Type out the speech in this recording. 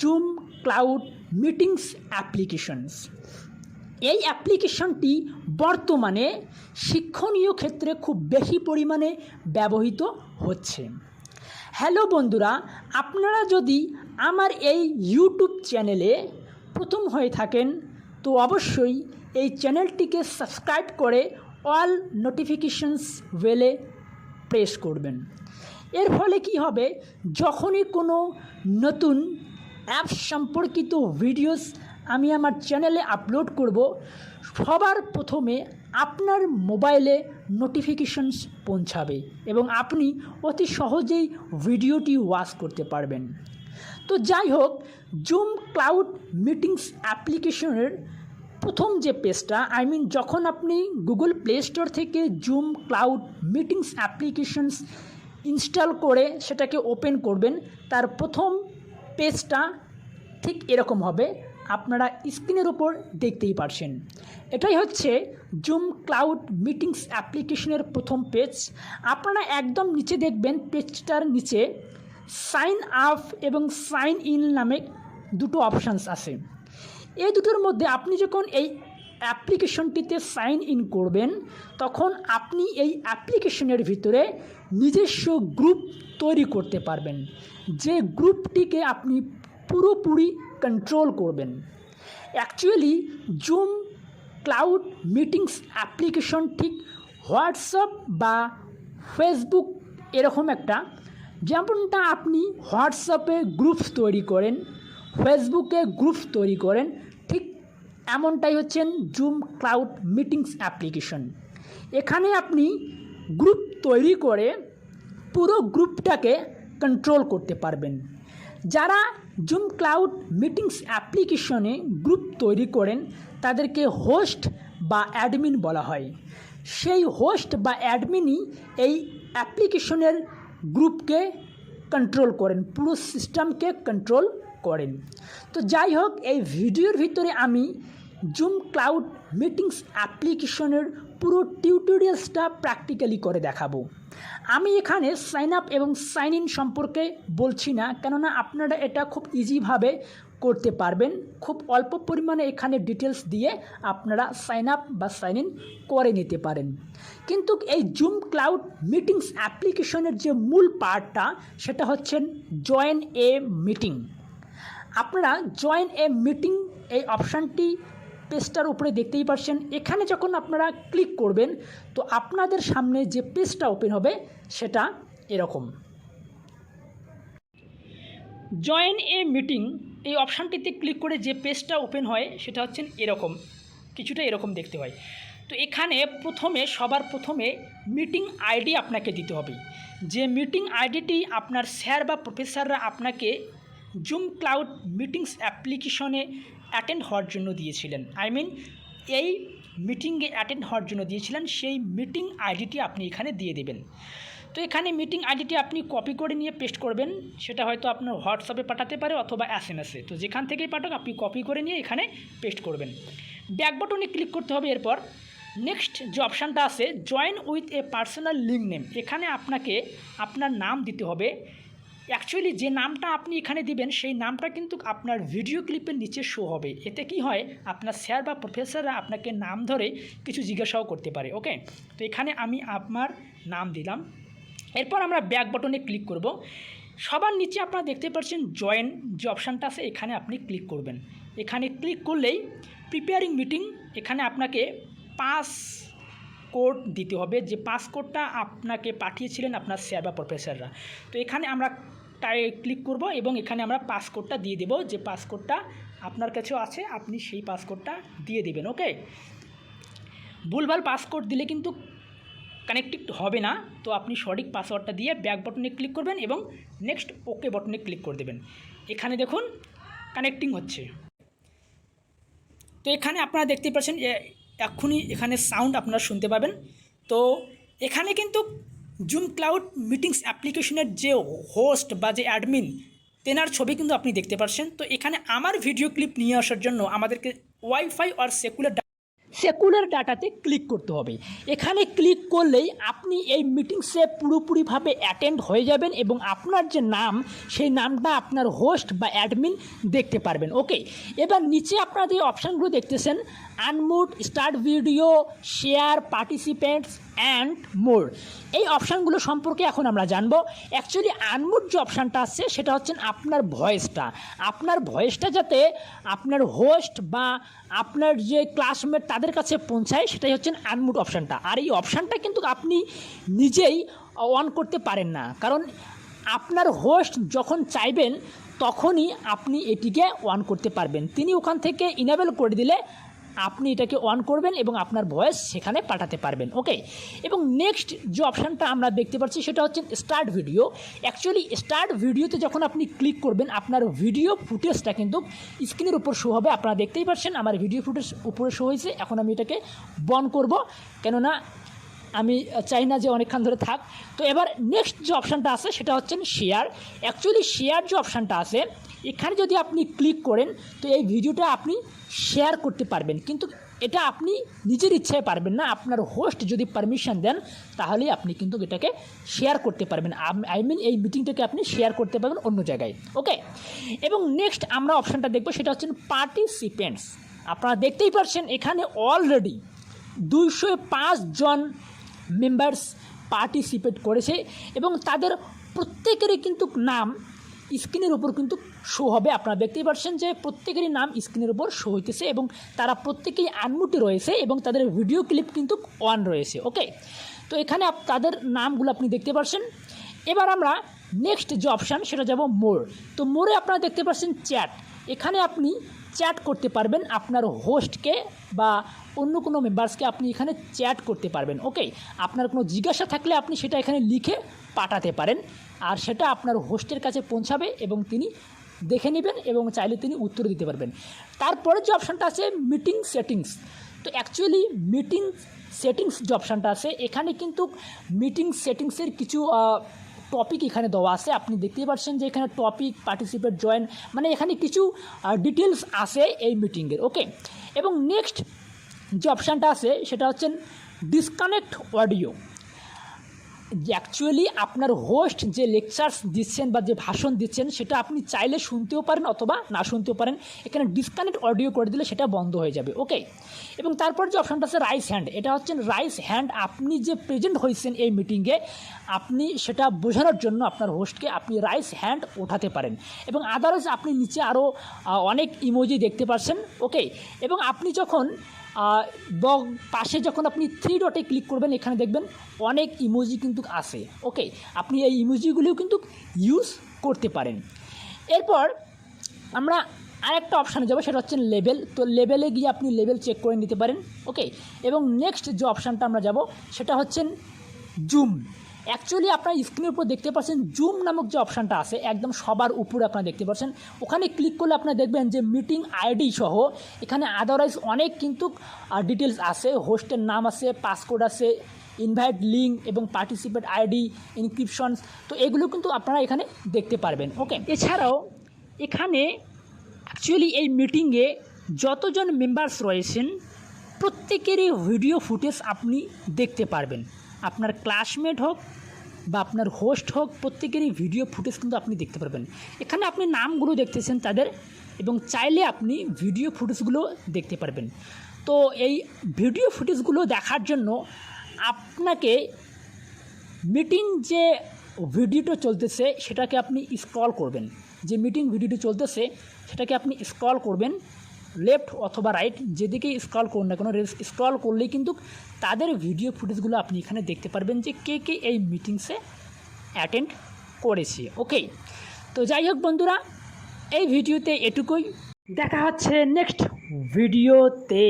Zoom cloud meetings applications. এই অ্যাপ্লিকেশনটি বর্তমানে শিক্ষণীয় ক্ষেত্রে খুব বেশি পরিমাণে ব্যবহৃত হচ্ছে। হ্যালো বন্ধুরা, আপনারা যদি আমার এই ইউটিউব চ্যানেলে প্রথম হয়ে থাকেন তো অবশ্যই এই চ্যানেলটিকে সাবস্ক্রাইব করে অল নোটিফিকেশনস বেলে প্রেস করবেন। এর ফলে কি হবে, যখনই কোনো নতুন অ্যাপস সম্পর্কিত ভিডিওস আমি আমার চ্যানেলে আপলোড করব, সবার প্রথমে আপনার মোবাইলে নোটিফিকেশনস পৌঁছাবে এবং আপনি অতি সহজেই ভিডিওটি ওয়াচ করতে পারবেন। তো যাই হোক, জুম ক্লাউড মিটিংস অ্যাপ্লিকেশনের প্রথম যে পেজটা যখন আপনি গুগল প্লে স্টোর থেকে zoom cloud meetings applications install করে সেটাকে ওপেন করবেন, তার প্রথম পেজটা ঠিক এরকম হবে। আপনারা স্ক্রিনের উপর দেখতেই পারছেন, এটাই হচ্ছে জুম ক্লাউড মিটিংস অ্যাপ্লিকেশনের প্রথম পেজ। আপনারা একদম নিচে দেখবেন, পেজটার নিচে সাইন আপ এবং সাইন ইন নামে দুটো অপশানস আছে। এই দুটোর মধ্যে আপনি যখন এই অ্যাপ্লিকেশনটিতে সাইন ইন করবেন, তখন আপনি এই অ্যাপ্লিকেশনের ভিতরে নিজস্ব গ্রুপ তৈরি করতে পারবেন, যে গ্রুপটিকে আপনি পুরোপুরি কন্ট্রোল করবেন। Actually zoom cloud meetings application ঠিক হোয়াটসঅ্যাপ বা ফেসবুক এরকম একটা, যেমনটা আপনি হোয়াটসঅ্যাপে গ্রুপস তৈরি করেন, ফেসবুকে গ্রুপস তৈরি করেন, ঠিক এমনটাই হচ্ছেন জুম ক্লাউড মিটিংস অ্যাপ্লিকেশন। এখানে আপনি গ্রুপ তৈরি করে পুরো গ্রুপটাকে কন্ট্রোল করতে পারবেন। যারা জুম ক্লাউড মিটিংস অ্যাপ্লিকেশনে গ্রুপ তৈরি করেন তাদেরকে হোস্ট বা অ্যাডমিন বলা হয়। সেই হোস্ট বা অ্যাডমিনই এই অ্যাপ্লিকেশনের গ্রুপকে কন্ট্রোল করেন, পুরো সিস্টেমকে কন্ট্রোল করেন। তো যাই হোক, এই ভিডিওর ভিতরে আমি জুম ক্লাউড মিটিংস অ্যাপ্লিকেশনের পুরো টিউটোরিয়ালসটা প্র্যাকটিক্যালি করে দেখাবো। আমি এখানে সাইন আপ এবং সাইন ইন সম্পর্কে বলছি না, কেননা আপনারা এটা খুব ইজিভাবে করতে পারবেন। খুব অল্প পরিমাণে এখানে ডিটেলস দিয়ে আপনারা সাইন আপ বা সাইন ইন করে নিতে পারেন। কিন্তু এই জুম ক্লাউড মিটিংস অ্যাপ্লিকেশনের যে মূল পার্টটা, সেটা হচ্ছেন জয়েন এ মিটিং। আপনারা জয়েন এ মিটিং এই অপশানটি পেজটার উপরে দেখতেই পাচ্ছেন। এখানে যখন আপনারা ক্লিক করবেন তো আপনাদের সামনে যে পেজটা ওপেন হবে সেটা এরকম। জয়েন এ মিটিং এই অপশানটিতে ক্লিক করে যে পেজটা ওপেন হয় সেটা হচ্ছেন এরকম, কিছুটা এরকম দেখতে হয়। তো এখানে সবার প্রথমে মিটিং আইডি আপনাকে দিতে হবে। যে মিটিং আইডিটি আপনার স্যার বা প্রফেসররা আপনাকে জুম ক্লাউড মিটিংস অ্যাপ্লিকেশনে অ্যাটেন্ড হওয়ার জন্য দিয়েছিলেন, এই মিটিংয়ে অ্যাটেন্ড হওয়ার জন্য দিয়েছিলেন, সেই মিটিং আইডিটি আপনি এখানে দিয়ে দেবেন। তো এখানে মিটিং আইডিটি আপনি কপি করে নিয়ে পেস্ট করবেন। সেটা হয়তো আপনার হোয়াটসঅ্যাপে পাঠাতে পারে অথবা SMS-এ, তো যেখান থেকেই পাঠাক আপনি কপি করে নিয়ে এখানে পেস্ট করবেন। ব্যাক বাটনে ক্লিক করতে হবে। এরপর নেক্সট যে অপশানটা আছে, join with a personal link name, এখানে আপনাকে আপনার নাম দিতে হবে। অ্যাকচুয়ালি যে নামটা আপনি এখানে দিবেন সেই নামটা কিন্তু আপনার ভিডিও ক্লিপের নিচে শো হবে। এতে কি হয়, আপনার স্যার বা প্রফেসররা আপনাকে নাম ধরে কিছু জিজ্ঞাসাও করতে পারে। ওকে, তো এখানে আমি আমার নাম দিলাম। এরপর আমরা ব্যাক বাটনে ক্লিক করব। সবার নিচে আপনারা দেখতে পাচ্ছেন জয়েন যে অপশানটা আছে, এখানে আপনি ক্লিক করবেন। এখানে ক্লিক করলেই প্রিপেয়ারিং মিটিং, এখানে আপনাকে পাস কোড দিতে হবে, যে পাস কোডটা আপনাকে পাঠিয়েছিলেন আপনার স্যার বা প্রফেসররা। তো এখানে আমরা ক্লিক করব এবং এখানে আমরা পাসকোডটা দিয়ে দেব, যে পাসকোডটা আপনার কাছেও আছে, আপনি সেই পাসকোডটা দিয়ে দেবেন। ওকে, ভুলভাল পাসকোড দিলে কিন্তু কানেক্টেড হবে না, তো আপনি সঠিক পাসওয়ার্ডটা দিয়ে ব্যাক বাটনে ক্লিক করবেন এবং নেক্সট ওকে বাটনে ক্লিক করে দেবেন। এখানে দেখুন কানেক্টিং হচ্ছে। তো এখানে আপনারা দেখতে পাচ্ছেন এক্ষুনি এখানে সাউন্ড আপনারা শুনতে পাবেন। তো এখানে কিন্তু জুম ক্লাউড মিটিংস অ্যাপ্লিকেশনের যে হোস্ট বা যে অ্যাডমিন, তেনার ছবি কিন্তু আপনি দেখতে পাচ্ছেন। তো এখানে আমার ভিডিও ক্লিপ নিয়ে আসার জন্য আমাদেরকে ওয়াইফাই আর সেকুলার সেকুলার ডাটাতে ক্লিক করতে হবে। এখানে ক্লিক করলেই আপনি এই মিটিংসে পুরোপুরিভাবে অ্যাটেন্ড হয়ে যাবেন এবং আপনার যে নাম সেই নামটা আপনার হোস্ট বা অ্যাডমিন দেখতে পারবেন। ওকে, এবার নিচে আপনারা যে অপশানগুলো দেখতেছেন, unmute, start video, share, participants and more, এই অপশানগুলো সম্পর্কে এখন আমরা জানবো। অ্যাকচুয়ালি আনমিউট যে অপশানটা আছে সেটা হচ্ছে আপনার ভয়েসটা যাতে আপনার হোস্ট বা আপনার যে ক্লাসমেট তাদের কাছে পৌঁছায়, সেটাই হচ্ছে আনমিউট অপশানটা। আর এই অপশানটা কিন্তু আপনি নিজেই অন করতে পারেন না, কারণ আপনার হোস্ট যখন চাইবেন তখনই আপনি এটিকে অন করতে পারবেন। তিনি ওখান থেকে ইনেবল করে দিলে আপনি এটাকে অন করবেন এবং আপনার ভয়েস সেখানে পাঠাতে পারবেন। ওকে, এবং নেক্সট যে অপশানটা আমরা দেখতে পাচ্ছি সেটা হচ্ছে স্টার্ট ভিডিও। অ্যাকচুয়ালি স্টার্ট ভিডিওতে যখন আপনি ক্লিক করবেন আপনার ভিডিও ফুটেজটা কিন্তু স্ক্রিনের উপর শো হবে। আপনারা দেখতেই পাচ্ছেন আমার ভিডিও ফুটেজ উপরে শো হয়েছে। এখন আমি এটাকে বন্ধ করব, কেননা আমি চাই না যে অনেকক্ষণ ধরে থাক। তো এবার নেক্সট যে অপশানটা আছে সেটা হচ্ছে শেয়ার। অ্যাকচুয়ালি শেয়ার যে অপশানটা আছে এখানে যদি আপনি ক্লিক করেন তো এই ভিডিওটা আপনি শেয়ার করতে পারবেন, কিন্তু এটা আপনি নিজের ইচ্ছায় পারবেন না। আপনার হোস্ট যদি পারমিশন দেন তাহলে আপনি কিন্তু এটাকে শেয়ার করতে পারবেন। এই মিটিংটাকে আপনি শেয়ার করতে পারবেন অন্য জায়গায়। ওকে, এবং নেক্সট আমরা অপশানটা দেখব সেটা হচ্ছে পার্টিসিপেন্টস। আপনারা দেখতেই পাচ্ছেন এখানে অলরেডি 205 জন মেম্বার্স পার্টিসিপেট করেছে এবং তাদের প্রত্যেকেরই কিন্তু নাম স্ক্রিনের উপর কিন্তু শো হবে। আপনারা দেখতেই পাচ্ছেন যে প্রত্যেকেরই নাম স্ক্রিনের উপর শো হইতেছে এবং তারা প্রত্যেকেই আনমিউটে রয়েছে এবং তাদের ভিডিও ক্লিপ কিন্তু অন রয়েছে। ওকে, তো এখানে তাদের নামগুলো আপনি দেখতে পাচ্ছেন। এবার আমরা নেক্সট যে অপশান সেটা যাব মোর। তো মোরে আপনারা দেখতে পাচ্ছেন চ্যাট। এখানে আপনি চ্যাট করতে পারবেন আপনার হোস্টকে বা অন্য কোনো মেম্বার্সকে আপনি এখানে চ্যাট করতে পারবেন। ওকে, আপনার কোনো জিজ্ঞাসা থাকলে আপনি সেটা এখানে লিখে পাঠাতে পারেন আর সেটা আপনার হোস্টের কাছে পৌঁছাবে এবং তিনি দেখে নেবেন এবং চাইলে তিনি উত্তর দিতে পারবেন। তারপরে যে অপশানটা আছে মিটিং সেটিংস। তো অ্যাকচুয়ালি মিটিং সেটিংস যে অপশানটা আছে এখানে কিন্তু মিটিং সেটিংসের কিছু টপিক এখানে দেওয়া আছে। আপনি দেখতেই পাচ্ছেন যে এখানে টপিক, পার্টিসিপেট, জয়েন, মানে এখানে কিছু ডিটেলস আছে এই মিটিংয়ের। ওকে, এবং নেক্সট যে অপশানটা আছে সেটা হচ্ছে ডিসকানেক্ট অডিও। অ্যাকচুয়ালি আপনার হোস্ট যে লেকচার্স দিচ্ছেন বা যে ভাষণ দিচ্ছেন সেটা আপনি চাইলে শুনতেও পারেন অথবা না শুনতেও পারেন। এখানে ডিসকানেক্ট অডিও করে দিলে সেটা বন্ধ হয়ে যাবে। ওকে, এবং তারপর যে অপশানটা আছে রাইস হ্যান্ড। এটা হচ্ছে রাইস হ্যান্ড, আপনি যে প্রেজেন্ট হয়েছেন এই মিটিংয়ে আপনি সেটা বোঝানোর জন্য আপনার হোস্টকে আপনি রাইস হ্যান্ড ওঠাতে পারেন এবং আদারওয়াইজ আপনি নিচে আরও অনেক ইমোজি দেখতে পাচ্ছেন। ওকে, এবং আপনি যখন পাশে যখন আপনি 3 ডটে ক্লিক করবেন এখানে দেখবেন অনেক ইমোজি কিন্তু আছে। ওকে, আপনি এই ইমোজিগুলিও কিন্তু ইউজ করতে পারেন। এরপর আমরা আরেকটা অপশানে যাবো সেটা হচ্ছে লেভেল। তো লেভেলে গিয়ে আপনি লেভেল চেক করে নিতে পারেন। ওকে, এবং নেক্সট যে অপশানটা আমরা যাব সেটা হচ্ছে জুম। অ্যাকচুয়ালি আপনার স্ক্রিনের উপর দেখতে পাচ্ছেন জুম নামক যে অপশানটা আছে একদম সবার উপরে আপনারা দেখতে পাচ্ছেন। ওখানে ক্লিক করলে আপনারা দেখবেন যে মিটিং আইডি সহ এখানে আদারওয়াইজ অনেক কিন্তু ডিটেলস আছে। হোস্টের নাম আছে, পাসকোড আছে, ইনভাইট লিঙ্ক এবং পার্টিসিপেট আইডি, ইনক্রিপশনস, তো এগুলো কিন্তু আপনারা এখানে দেখতে পারবেন। ওকে, এছাড়াও এখানে অ্যাকচুয়ালি এই মিটিংয়ে যতজন মেম্বার্স রয়েছেন প্রত্যেকেরই ভিডিও ফুটেজ আপনি দেখতে পারবেন। আপনার ক্লাসমেট হোক বা আপনার হোস্ট হোক প্রত্যেকেরই ভিডিও ফুটেজ কিন্তু আপনি দেখতে পারবেন। এখানে আপনি নামগুলো দেখতেছেন তাদের এবং চাইলে আপনি ভিডিও ফুটেজগুলো দেখতে পারবেন। তো এই ভিডিও ফুটেজগুলো দেখার জন্য আপনাকে মিটিং যে ভিডিওটা চলতেছে সেটাকে আপনি স্ক্রল করবেন। যে মিটিং ভিডিওটি চলতেছে সেটাকে আপনি স্ক্রল করবেন লেফট অথবা রাইট, যেদিকেই স্ক্রল করুন না কোনো, স্ক্রল করলেই কিন্তু তাদের ভিডিও ফুটেজগুলো আপনি এখানে দেখতে পারবেন যে কে কে এই মিটিংসে অ্যাটেন্ড করেছে। ওকে, তো যাই হোক বন্ধুরা, এই ভিডিওতে এটুকুই। দেখা হচ্ছে নেক্সট ভিডিওতে।